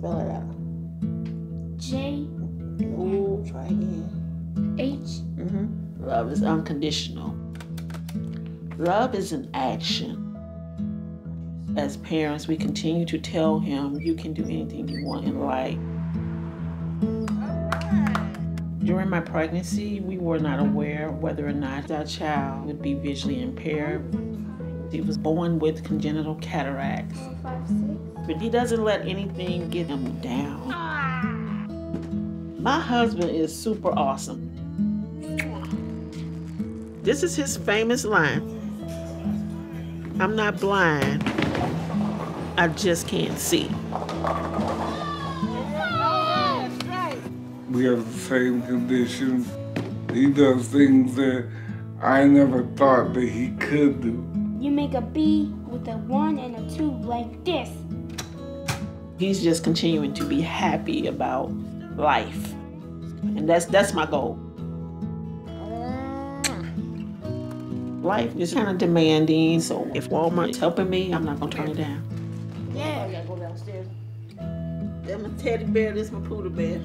Spell it out. J. Ooh, try again. H. Love is unconditional. Love is an action. As parents, we continue to tell him, you can do anything you want in life. During my pregnancy, we were not aware whether or not our child would be visually impaired. He was born with congenital cataracts. 5, 6. But he doesn't let anything get him down. My husband is super awesome. This is his famous line. I'm not blind, I just can't see. We have the same condition. He does things that I never thought that he could do. You make a B with a 1 and a 2 like this. He's just continuing to be happy about life. And that's my goal. Life is kind of demanding, so if Walmart's helping me, I'm not gonna turn it down. Yeah. I gotta go downstairs. That's my teddy bear, this my poodle bear.